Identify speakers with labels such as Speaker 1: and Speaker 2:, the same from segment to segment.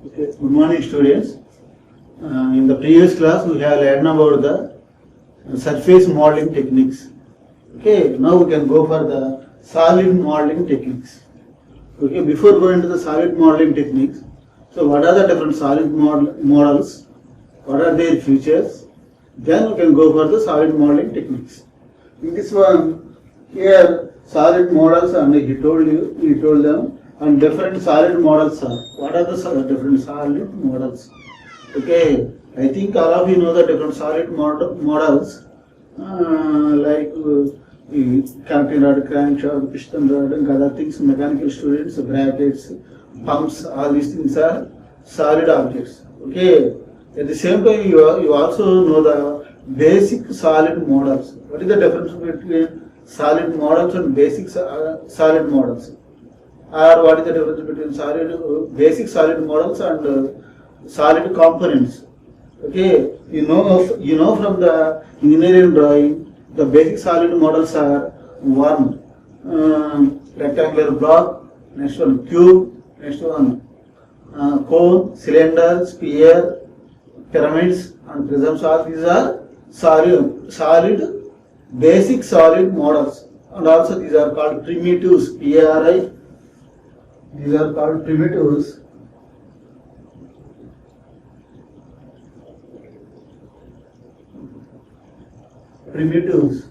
Speaker 1: Okay. Good morning, students. In the previous class, we have learned about the surface modeling techniques. Okay. Now we can go for the solid modeling techniques. Okay. Before going to the solid modeling techniques, so what are the different solid models? What are their features? Then we can go for the solid modeling techniques. In this one, here solid models, and he told them, and different solid models are. What are the different solid models? Okay, I think all of you know the different solid models, like connecting rod, crankshaft, piston rod, and other things. Mechanical students, brackets, pumps, all these things are solid objects. Okay. At the same time, you also know the basic solid models. What is the difference between solid models and basic solid models? Or what is the difference between basic solid models and solid components? Okay, you know from the engineering drawing, the basic solid models are one rectangular block, next one cube, next one cone, cylinder, sphere, pyramids and prisms. All these are solid basic solid models, and also these are called primitives. PRI. These are called primitives. Primitives.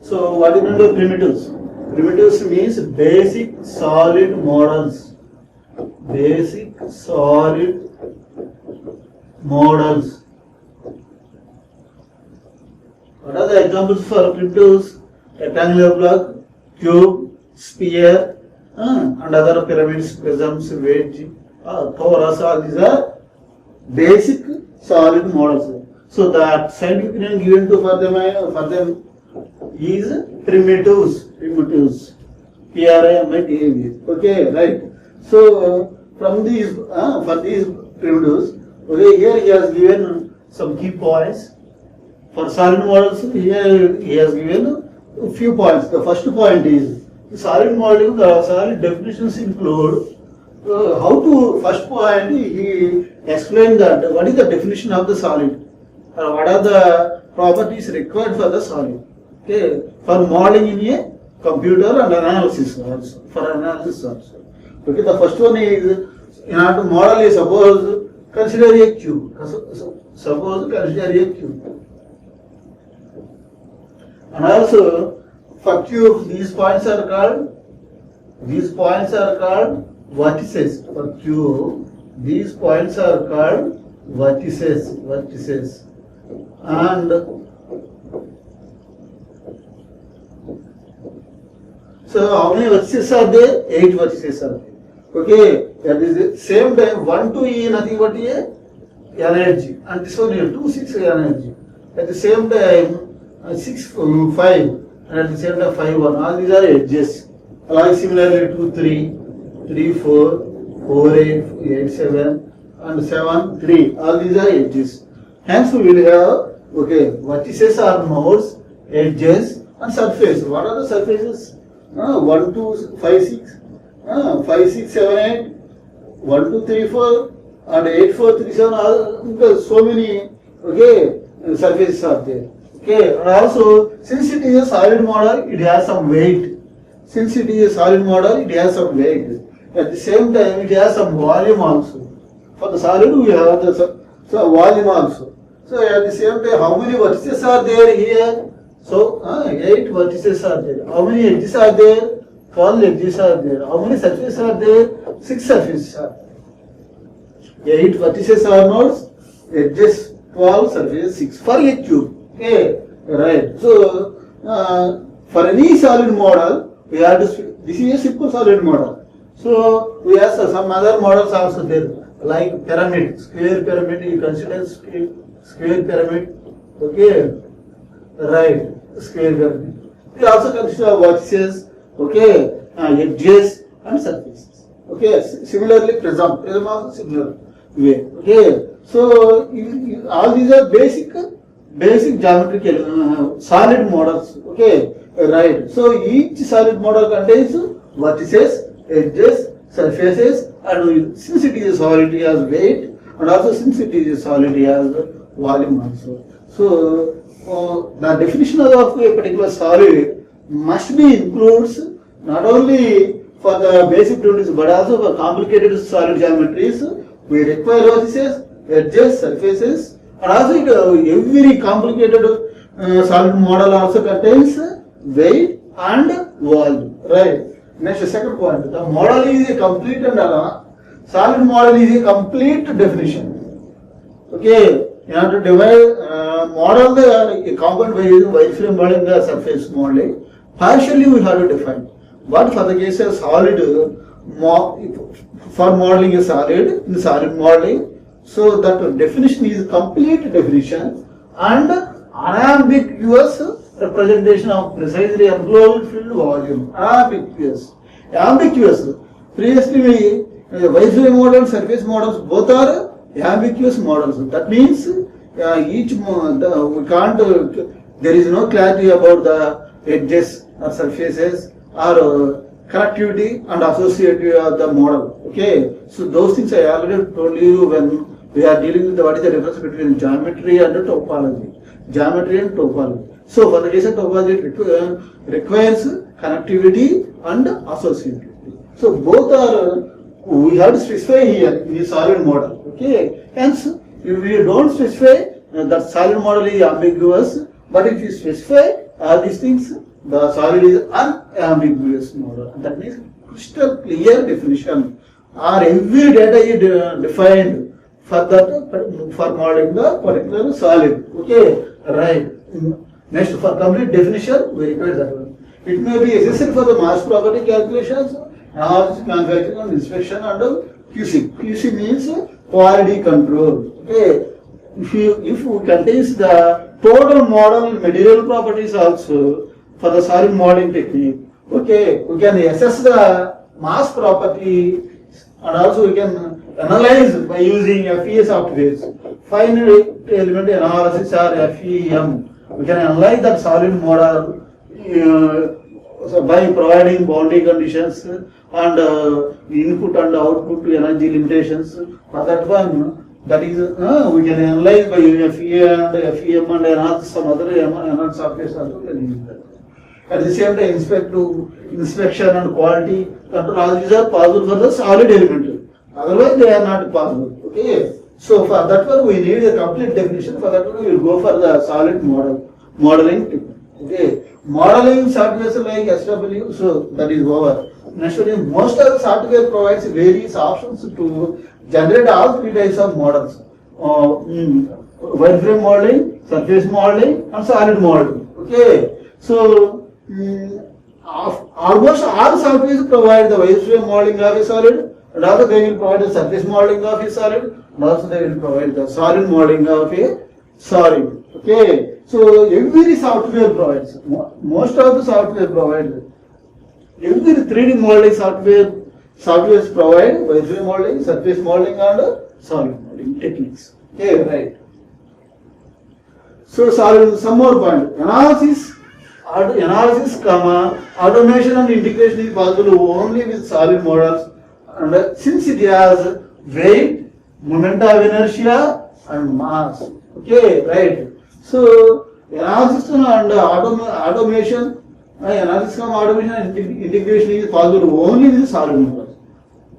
Speaker 1: So what is meant by primitives? Primitives means basic solid models. Basic solid models. What are the examples for primitives? Rectangular block, cube, sphere, and other pyramids, prisms, wedge, torus. All these are basic solid models. So that scientific name given to for them is primitives. Primitives. PRIMITIVs. Okay, right. So from these for these primitives, okay, here he has given some key points. For solid models, here he has given a few points. The first point is solid modeling. The solid definitions include first point he explained that what is the definition of the solid, or what are the properties required for the solid. Okay, for modeling in a computer and analysis also. For analysis also. Okay, the first one is in order to model a suppose consider a cube. Suppose consider a cube. And also for cube these points are called vertices. For cube these points are called vertices. And so how many vertices are there? 8 vertices are there. Okay, at the same time 1 to E nothing but a energy, and this one here 2 6 energy. At the same time 6 5, and at the same time 5 1. All these are edges. Like similarly 2 3 3 4 4 8 8 7 and 7 3. All these are edges. Hence we will have vertices are nodes, edges, and surface. What are the surfaces? 1 2 5 6 5 6 7 8 1 2 3 4 and 8 4 3 7. So many surfaces are there. Okay, and also since it is a solid model, it has some weight. At the same time, it has some volume also. For the solid, we have the volume also. So at the same time, how many vertices are there here? So 8 vertices are there. How many edges are there? 12 edges are there. How many surfaces are there? 6 surfaces are there. 8 vertices are nodes, edges 12, surfaces 6 for a cube. Okay, right. So for any solid model, we have to. This is a simple solid model. So we have some other models also there, like pyramid, square pyramid. You consider square pyramid. Okay, right. Square pyramid. We also consider vertices. Okay, edges and surfaces. Okay, similarly prism also similar way. Okay, so all these are basic basic geometric solid models. Okay, right. So each solid model contains vertices, edges, surfaces, and since it is a solid, it has weight, and also since it is a solid, it has volume also. So the definition of a particular solid must be includes not only for the basic properties but also for complicated solid geometries. We require vertices, edges, surfaces, and also every complicated solid model also contains weight and volume. Right. Next, second point. The model is a complete and solid model is a complete definition. Okay. You have to divide model the component by using wireframe modeling the surface modeling. Partially we have to define. But for the case of solid, for modeling a solid, in solid modeling, so that definition is complete definition and unambiguous representation of precisely enclosed field volume. Ambiguous. Previously, wireframe model, surface models, both are ambiguous models. That means we can't. There is no clarity about the edges or surfaces or connectivity and associativity of the model. Okay, so those things I already told you when we are dealing with what is the difference between geometry and topology. Geometry and topology. So for the case of topology, it requires connectivity and associativity. So both are we have to specify here in the solid model. Okay, hence if we don't specify that solid model is ambiguous, but if you specify all these things, the solid is unambiguous model. That means crystal clear definition or every data is defined for that for modeling the particular solid. Okay, right. Next, for complete definition, we require that one. It may be necessary for the mass property calculations, analysis, manufacturing, and inspection under QC. QC means quality control. Okay, if we contains the total model material properties also for the solid modeling technique. Okay, we can assess the mass property and also we can analyze by using FEA software, finite element analysis or FEM. We can analyze that solid model by providing boundary conditions and input and output energy limitations. For that one, that is we can analyze by using FEA and FEM and analysis some other analysis software also can use that. At the same time, inspection and quality control, all these are possible for the solid element. Otherwise, they are not possible. Okay. So for that one, we need a complete definition. For that one, we will go for the solid modeling. Okay. Modeling software like SW, so that is over. Next one, most of the software provides various options to generate all three types of models: wireframe modeling, surface modeling, and solid modeling. Okay. So almost all softwares provide the wireframe modeling of a solid, and also they will provide the surface modeling of a solid, and also they will provide the solid modeling of a solid. Okay. So every software provides, most of the software provides, every 3D modeling softwares provide wireframe modeling, surface modeling and solid modeling techniques. Okay, right. So some more point. Analysis, automation and integration is possible only with solid models, and since it has weight, moment of inertia and mass. Okay, right. So analysis and automation, and integration is possible only with solid models.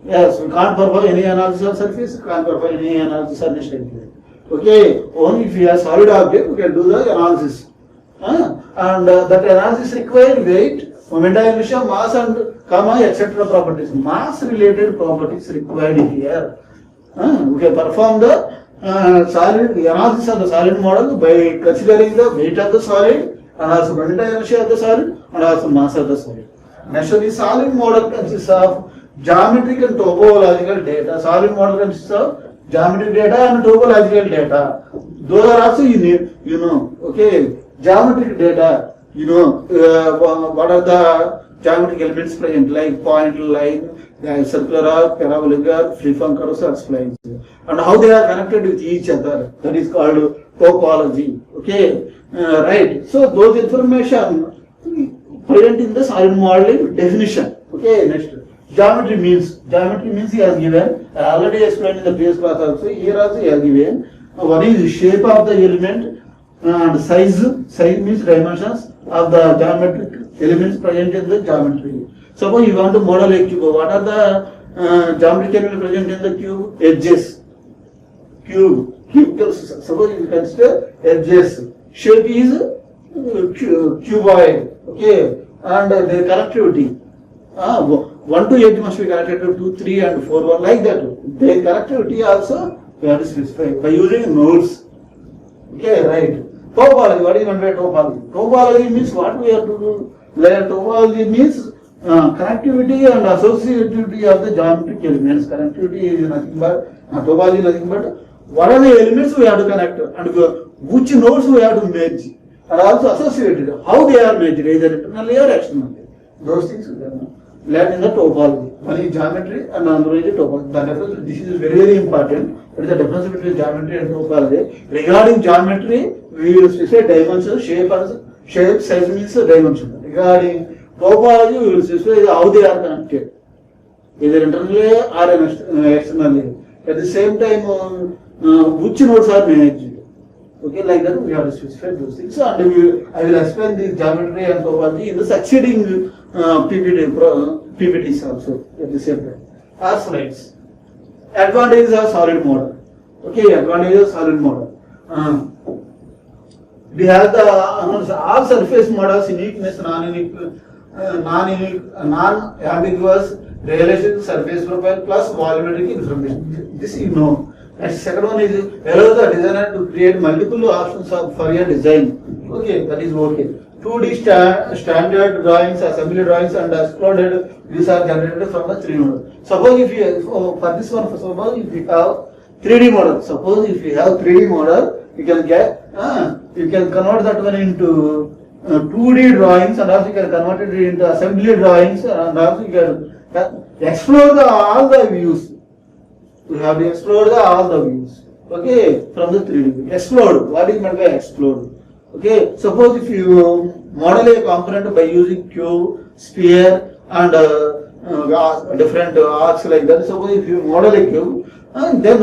Speaker 1: Yes, we can't perform any analysis on surface, we can't perform any analysis on structure. Okay, only if you have solid object, we can do the analysis. And that analysis requires weight, moment of inertia, mass and etc. properties. Mass related properties required here. We can perform the solid analysis of the solid model by considering the weight of the solid and also moment of inertia of the solid and also mass of the solid. Next, the solid model consists of geometric and topological data. Solid model consists of geometric data and topological data. Those are also okay, geometric data. What are the geometric elements present, like point, line, circular arc, parabolic arc, freeform curves or splines, and how they are connected with each other. That is called topology. Okay, right. So those information present in the solid modeling definition. Okay, next. Geometry means he has given. I already explained in the previous class also. Here also he has given. One is the shape of the element and size. Size means dimensions of the geometric elements present in the geometry. Suppose you want to model a cube. What are the geometric elements present in the cube? Edges. Cubicles. Suppose you consider edges. Shape is cuboid. Okay, and the connectivity. 1 to 8 must be connected to 2, 3 and 4, 1 like that. The connectivity also we have to specify by using nodes. Okay, right. Topology. What is meant by topology? Topology means what we have to do. Topology means connectivity and associativity of the geometric elements. Connectivity is nothing but topology is nothing but what are the elements we have to connect and which nodes we have to merge and also associated. How they are merged, either internally or externally. Those things we have learned in the topology. One is geometry and another is topology. The difference, this is very, very important. What is the difference between geometry and topology? Regarding geometry, we will specify dimensions, shape, size means dimension. Regarding topology, we will specify how they are connected, either internally or externally. At the same time, which nodes are managed. Okay, like that we have to specify those things. So, and I will explain the geometry and topology in the succeeding PPTs also at the same time. As slides. Advantages of solid model. Okay, advantages of solid model. We have the all surface models, uniqueness, non-ambiguous, realistic surface profile plus volumetric information. This you know. And second one is allow the designer to create multiple options for your design. Okay, that is okay. 2D standard drawings, assembly drawings, and exploded. These are generated from the 3D model. Suppose if you for this one, suppose if you have 3D model. Suppose if you have 3D model, you can get you can convert that one into 2D drawings, and also you can convert it into assembly drawings, and also you can explore all the views. We have to explore all the views. Okay, from the 3D view. Explode. What is meant by explode? Okay, suppose if you model a component by using cube, sphere, and different arcs like that. Suppose if you model a cube, then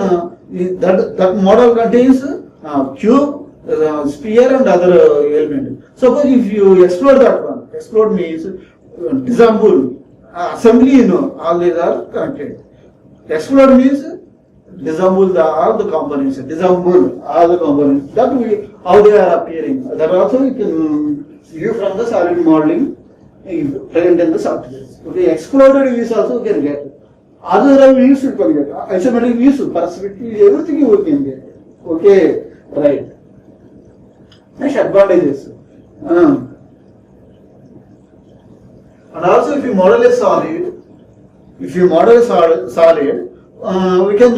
Speaker 1: that model contains cube, sphere, and other element. Suppose if you explode that one, explode means disassemble. Assembly, all these are connected. Explode means disassemble all the components. Disassemble all the components. That way, how they are appearing. That also you can view from the solid modeling present in the software. Okay, exploded views also you can get. Other views you can get. Isometric views, perspective, everything you can get. Okay, right. Next advantages. And also if you model a solid, we can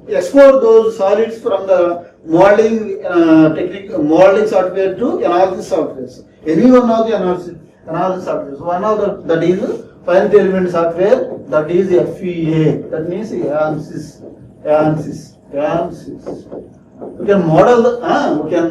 Speaker 1: export those solids from the modeling technique, modeling software to analysis software. Any one of the analysis software. One of that is finite element software, that is FEA. That means ANSYS. We can model we can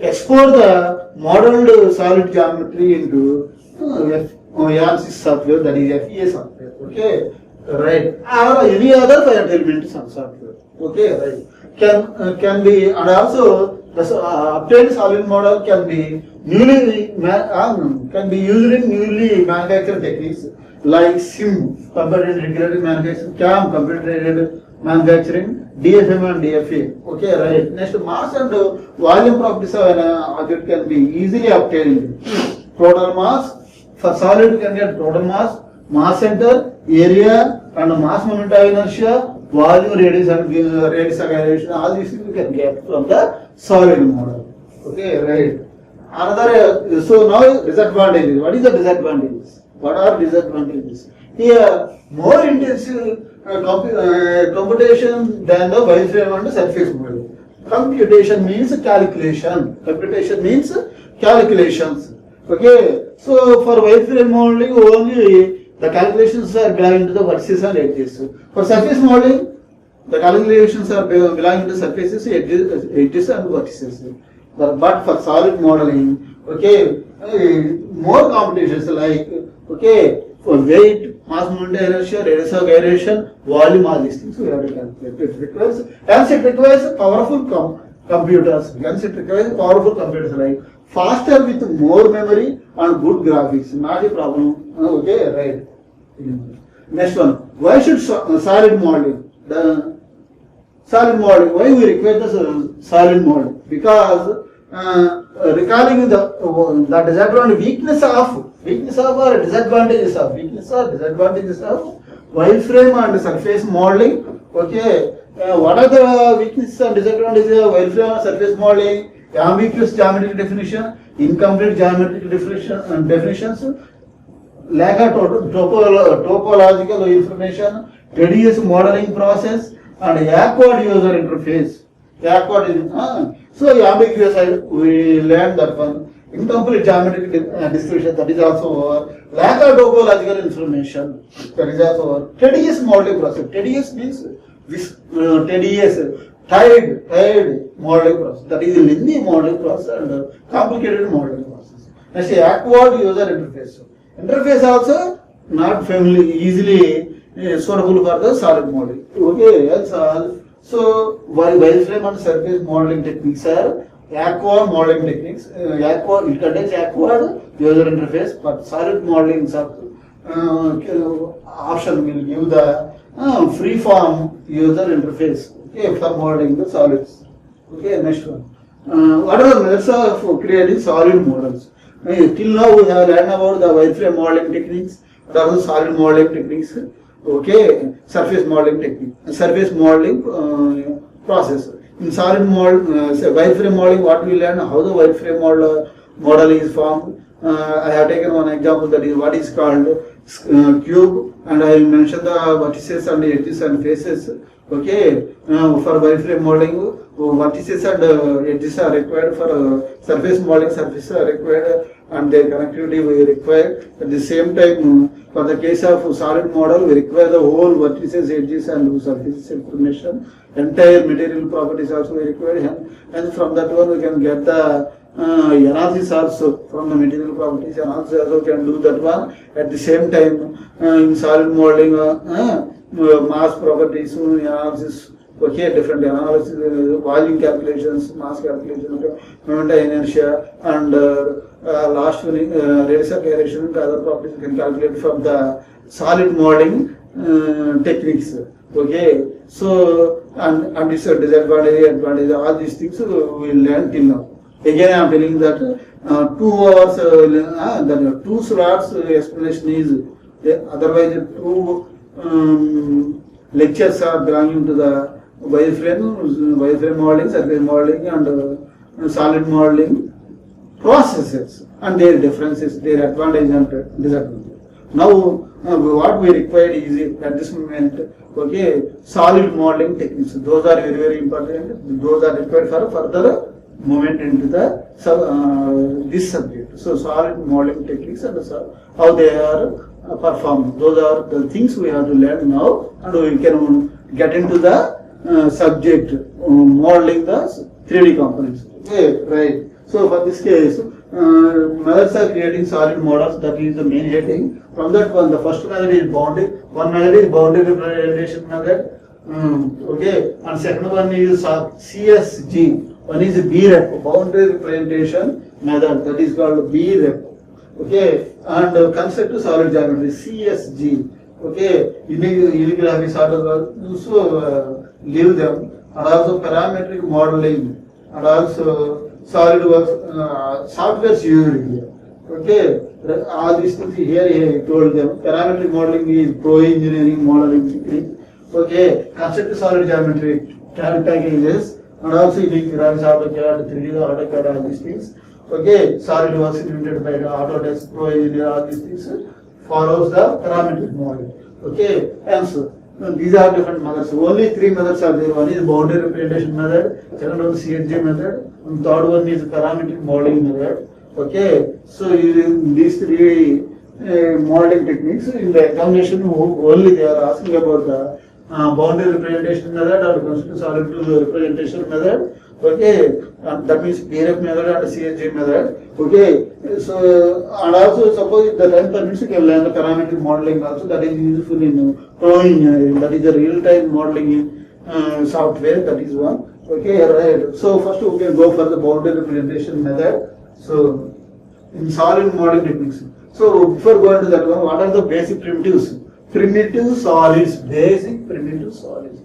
Speaker 1: export the modeled solid geometry into ANSYS software, that is FEA software. Okay, right. Or any other finite element software. Okay, right. Can be, and also the obtained solid model can be used in newly manufactured techniques like SIM, computer integrated manufacturing, CAM, computer aided manufacturing, DFM and DFA. Okay, right. Next, mass and volume properties of an object can be easily obtained. Total mass, for solid you can get total mass center, area, and mass moment of inertia, volume, radius and radius acceleration. All these things you can get from the solid model. Okay, right. Another, so now disadvantages. What is the disadvantages? What are disadvantages? Here, more intensive computation than the wireframe and surface model. Computation means calculation. Computation means calculations. Okay, so for wireframe modeling only the calculations are done into the vertices and edges. For surface modeling, The calculations are belonging to surfaces, edges and vertices. But for solid modeling, okay, more computations like, okay, for weight, mass moment inertia, radius of gyration, volume, all these things we have to calculate. Hence it requires powerful computers. Hence it requires powerful computers, right? Faster with more memory and good graphics. Not a problem. Okay, right. Next one. Why should solid modeling? The solid modeling. Why we require the solid modeling? Because recalling the disadvantage, weakness of or disadvantages of wireframe and surface modeling. Okay, what are the weaknesses and disadvantages of wireframe and surface modeling? Ambiguous geometric definition, incomplete geometric definitions, lack of topological information, tedious modeling process, and awkward user interface. So ambiguous, we learned that one. Incomplete geometric description, that is also over. Lack of topological information, that is also over. Tedious modeling process. Tedious means tedious, tired modeling process. That is a lengthy modeling process and complicated modeling process. Next, awkward user interface. Interface also not easily suitable for the solid modeling. Okay, that's all. So, wireframe and surface modeling techniques are awkward modeling techniques. It contains awkward user interface, but solid modeling option will give the free form user interface. Okay, for modeling the solids. Okay, next one. What are the methods of creating solid models? Till now we have learned about the wireframe modeling techniques, but also solid modeling techniques. Okay, surface modeling technique, surface modeling process. In solid wireframe modeling, what we learn, how the wireframe model is formed. I have taken one example, that is what is called cube, and I mentioned the vertices and edges and faces. Okay, for wireframe modeling, vertices and edges are required. For surface modeling, surfaces are required and their connectivity we require. At the same time, for the case of solid model, we require the whole vertices, edges and surfaces information. Entire material properties also we require, and from that one we can get the analysis also. From the material properties analysis also can do that one. At the same time, in solid modeling, mass properties analysis. Okay, different analysis, volume calculations, mass calculations, moment inertia, and last one, radius of gyration and other properties you can calculate from the solid modeling techniques. Okay, so and it's a disadvantage, advantage, all these things we will learn till now. Again, I am telling that 2 hours, then 2 slots explanation is otherwise 2 lectures are belonging to the wireframe modeling, surface modeling, and solid modeling processes and their differences, their advantage and disadvantage. Now, what we require is at this moment, okay, solid modeling techniques. Those are very, very important. Those are required for further movement into the this subject. So, solid modeling techniques and how they are performed. Those are the things we have to learn now, and we can get into the subject modeling the 3D components. Okay, right. So for this case, methods of creating solid models, that is the main heading. From that one, the first method is boundary. One method is boundary representation method. Okay, and second one is CSG. One is BREP, boundary representation method. That is called BREP. Okay, and concept to solid geometry, CSG. Okay, unique graphics also leave them, and also parametric modeling, and also SolidWorks software used here. Okay, all these things here I told them. Parametric modeling is pro engineering modeling technique. Okay, concept to solid geometry, CAD packages, and also unique graphics, AutoCAD, 3D, AutoCAD, all these things. Okay, SolidWorks invented by the Autodesk, Pro Engineer, all these things follows the parametric model. Okay, answer. These are different methods. Only 3 methods are there. One is boundary representation method, second one is CSG method, and third one is parametric modeling method. Okay, so using these 3 modeling techniques, in the examination only they are asking about the boundary representation method or constraint solid representation method. Okay, that means PRF method and CSG method. Okay, so and also suppose if the time permits, you can learn the parametric modeling also. That is useful in drawing. That is the real-time modeling software. That is one. Okay, right. So first we can go for the boundary representation method. So in solid modeling techniques. So before going to that one, what are the basic primitives? Primitive solids, basic primitive solids.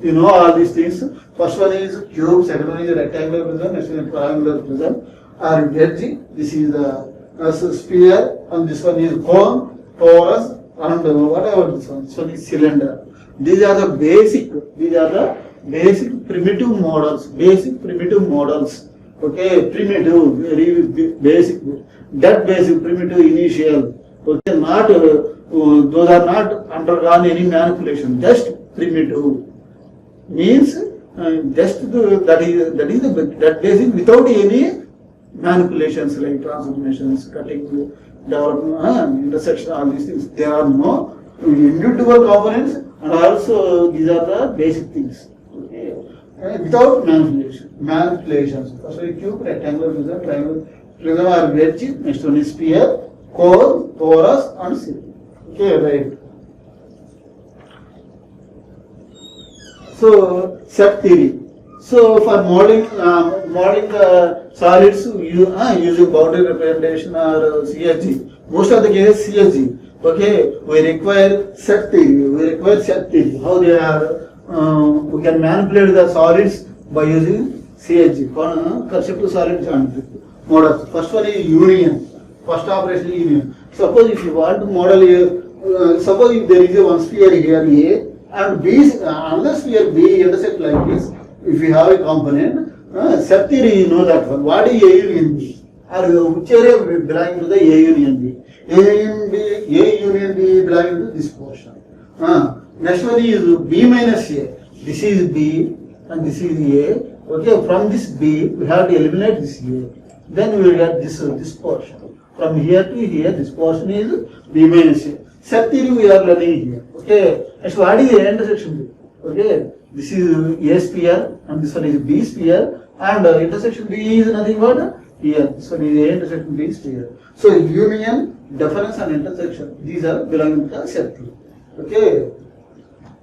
Speaker 1: You know all these things. First one is cube, second one is rectangular prism, next one is triangular prism, or wedge. This is the sphere, and this one is cone, torus, and whatever this one. This one is cylinder. These are the basic. These are the basic primitive models. Basic primitive models. Okay, primitive, very basic. That basic primitive initial. Okay, not those are not undergone any manipulation. Just primitive. Means just that is that basic without any manipulations like transformations, cutting, development, intersection, all these things. There are no individual components, and also these are the basic things. Okay, without manipulations. First one is cube, rectangular prism, triangular prism or wedge. Next one is sphere, cone, torus, and cylinder. Okay, right. So set theory. So for modeling the solids using boundary representation or CSG. Most of the cases CSG. Okay, we require set theory. How they are? We can manipulate the solids by using CSG. Concept solid geometry models. First one is union. First operation is union. Suppose if you want to model suppose if there is a one sphere here A. And B, another sphere B intersect like this. If you have a component, set theory, you know that one. What is A union B? Or which area belonging to the A union B? A union B belonging to this portion. Next one is B minus A. This is B and this is A. Okay, from this B, we have to eliminate this A. Then we will get this portion. From here to here, this portion is B minus A. Set theory we are learning here. Okay. Next, what is the intersection B? Okay. This is A sphere and this one is B sphere, and intersection B is nothing but here. This one is A intersection B sphere. So union, difference and intersection. These are belonging to the set theory. Okay.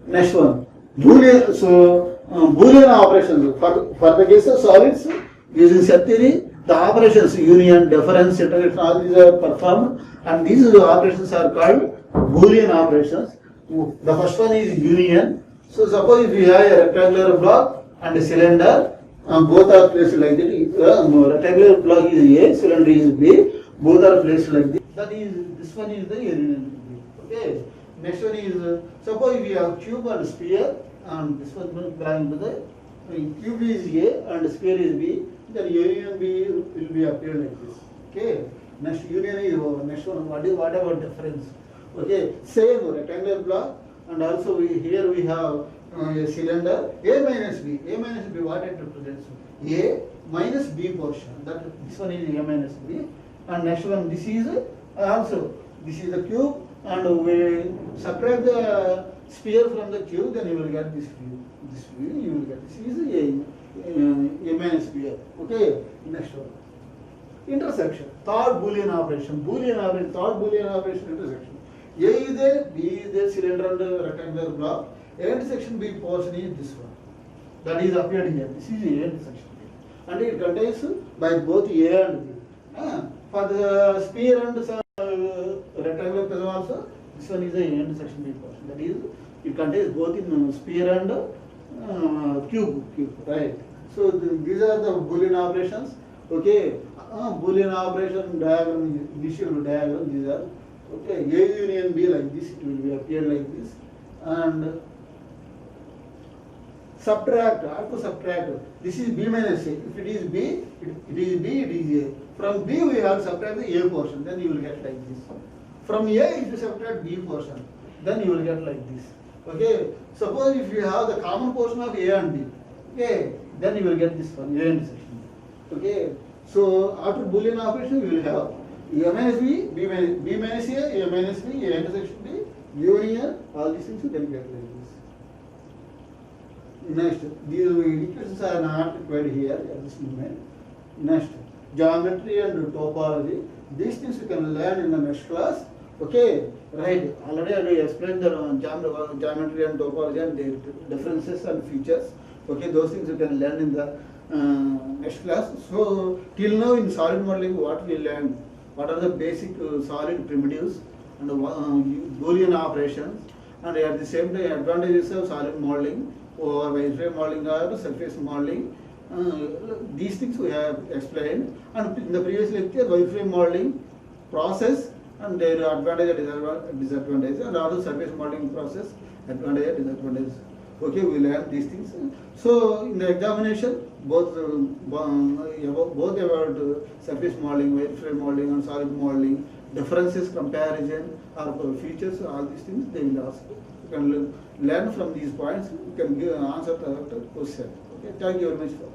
Speaker 1: Next one. Boolean. So Boolean operations. For the case of solids using set theory, the operations union, difference, intersection, all these are performed, and these operations are called Boolean operations. The first one is union. So suppose if we have a rectangular block and a cylinder, both are placed like that. Rectangular block is A, cylinder is B. Both are placed like this. That is, this one is the union. Okay. Next one is suppose if we have cube and sphere, and this one belongs to the cube is A and sphere is B. Then union B will be appeared like this. Okay. Next union is next one. What about difference? Okay, same rectangular block, and also here we have a cylinder A minus B. A minus B, what it represents? A minus B portion. That this one is A minus B, and next one this is also this is the cube, and we subtract the sphere from the cube, then you will get this view. This view you will get. This is A minus B. Okay, next one. Intersection. Third Boolean operation. Third Boolean operation intersection. A is there, B is there, cylinder and rectangular block. A intersection B portion is this one. That is appeared here. This is A intersection B. And it contains by both A and B. For the sphere and rectangular prism also, this one is the A intersection B portion. That is, it contains both in sphere and cube. Right. So these are the Boolean operations. Okay. Boolean operation diagram, initial diagram, these are. Okay, A union B like this, it will be appear like this, and subtract, I have to subtract, this is B minus A, if it is B, it is B, it is A. From B we have to subtract the A portion, then you will get like this. From A if you subtract B portion, then you will get like this. Okay, suppose if you have the common portion of A and B, okay, then you will get this one, A intersection. Okay, so after Boolean operation we will have A minus B, B minus A, A minus B, A intersection B, union, all these things you can get like this. Next, these equations are not required here at this moment. Next, geometry and topology. These things you can learn in the next class. Okay, right. Already I explained the geometry and topology and their differences and features. Okay, those things you can learn in the next class. So till now in solid modeling, what we learned, what are the basic solid primitives and Boolean operations, and at the same time advantages of solid modeling or wireframe modeling or surface modeling. These things we have explained, and in the previous lecture wireframe modeling process and their advantage and disadvantage, and also surface modeling process advantage and disadvantage. Okay, we learn these things. So in the examination, both about surface modeling, wireframe modeling, and solid modeling, differences, comparison, or features, all these things they will ask. You can learn from these points. You can give answer to the question. Okay, thank you very much for.